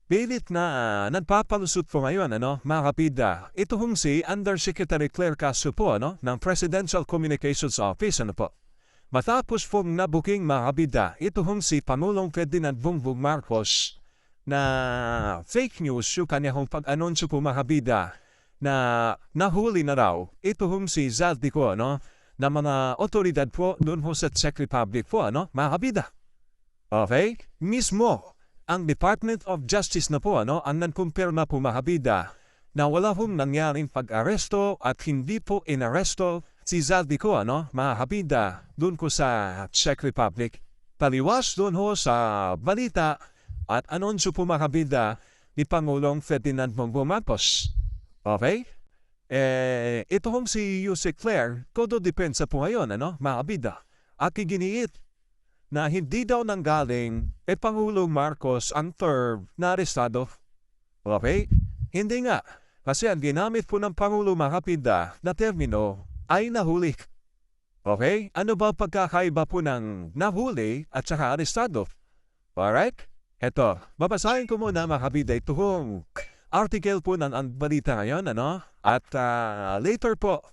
Pilit na nagpapalusot po ngayon, mga kapida. Ito hong si Undersecretary Claire Castro po, ng Presidential Communications Office, po. Matapos pong nabuking mga kapida, ito hong si Pangulong Ferdinand Bongbong Marcos na fake news yung kanya hong pag-anunsyo po mga kapida na nahuli na raw. Ito hong si Zaldico, na mga otoridad po doon ho sa Czech Republic po, mga kapida. Okay? Mismo ang Department of Justice na po, ang nagkumpirma po mga kapida na wala pong nangyaring pag-aresto at hindi po inaresto si Zaldico, mga kapida, doon ko sa Czech Republic. Taliwas doon ho sa balita at anunsyo po mga kapida ni Pangulong Ferdinand Bongbong Marcos. Okay? Ito hong si Yusek Claire, Kodo Depensa po ngayon, mga kapida. At iginiit na hindi daw nanggaling Pangulong Marcos ang term na arestado. Okay? Hindi nga. Kasi ang ginamit po ng Pangulo mga kapida na termino ay nahuli. Okay? Ano ba pagkakaiba po ng nahuli at saka arestado? Alright? Eto, babasahin ko muna mga kapida itong article po ng balita ngayon, At later po,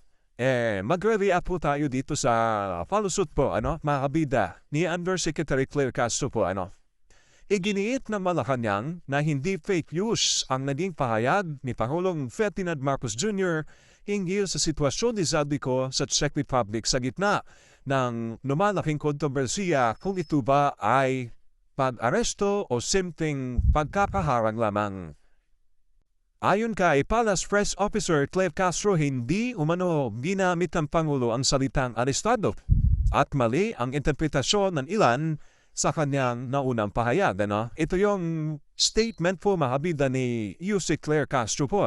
magre-react po tayo dito sa palusot po, mga kabida, ni Undersecretary Claire Castro po, Iginiit ng Malacanang na hindi fake news ang naging pahayag ni Pangulong Ferdinand Marcos Jr. hinggil sa sitwasyon ni Zaldico sa Czech Republic sa gitna ng lumalaking kontrobersiya kung ito ba ay pag-aresto o simpleng pagkakaharang lamang. Ayon kay Palace Press Officer Claire Castro, hindi umano ginamit ng Pangulo ang salitang arestado at mali ang interpretasyon ng ilan sa kanyang naunang pahayag. Ito yung statement po mga kabida ni Yusek Claire Castro po.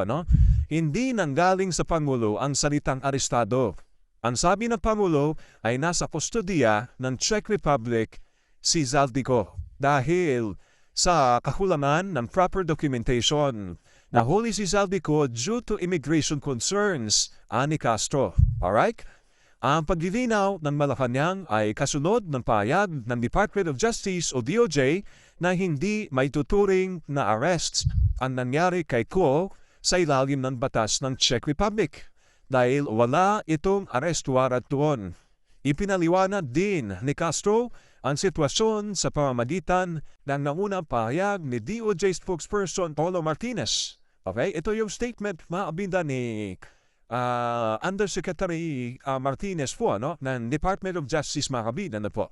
Hindi nanggaling sa Pangulo ang salitang arestado. Ang sabi ng Pangulo ay nasa kustodiya ng Czech Republic si Zaldico dahil sa kakulangan ng proper documentation. Nahuli si Zaldico due to immigration concerns, ani Castro. Alright? Ang paglilinaw ng Malacanang ay kasunod ng pahayag ng Department of Justice o DOJ na hindi may tuturing na arrests ang nangyari kay Ko sa ilalim ng batas ng Czech Republic dahil wala itong arrest warrant doon. Ipinaliwanag din ni Castro ang sitwasyon sa pamamagitan ng naunang pahayag ni DOJ spokesperson Paulo Martinez. Okay, ito yung statement maabinda ni Undersecretary Martinez po, ng Department of Justice mga kabida na po.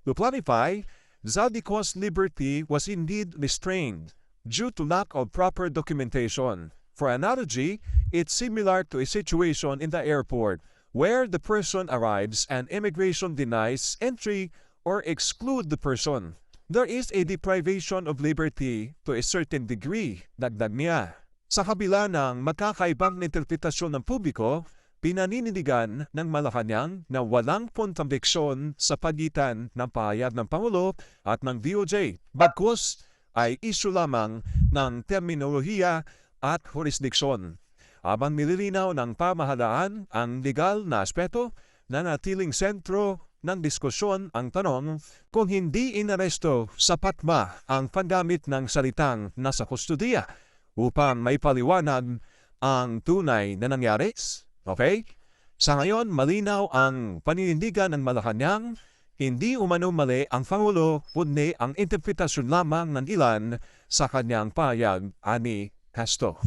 To clarify, Zaldico's liberty was indeed restrained due to lack of proper documentation. For analogy, it's similar to a situation in the airport where the person arrives and immigration denies entry or exclude the person. There is a deprivation of liberty to a certain degree, dagdag niya. Sa kabila ng magkakaibang interpretasyon ng publiko, pinaninindigan ng Malacanang na walang kontradiksyon sa pagitan ng pahayag ng Pangulo at ng DOJ. Bagkus ay isyu lamang ng terminolohiya at jurisdiksyon. Habang nililinaw ng pamahalaan ang legal na aspeto, nanatiling sentro ng diskusyon ang tanong kung hindi inaresto sapat ba ang paggamit ng salitang nasa kustodiya upang may paliwanag ang tunay na nangyari. Okay? Sa ngayon, malinaw ang paninindigan ng Malacanang, hindi umano mali ang Pangulo, kundi ang interpretasyon lamang ng ilan sa kanyang pahayag, ani Castro.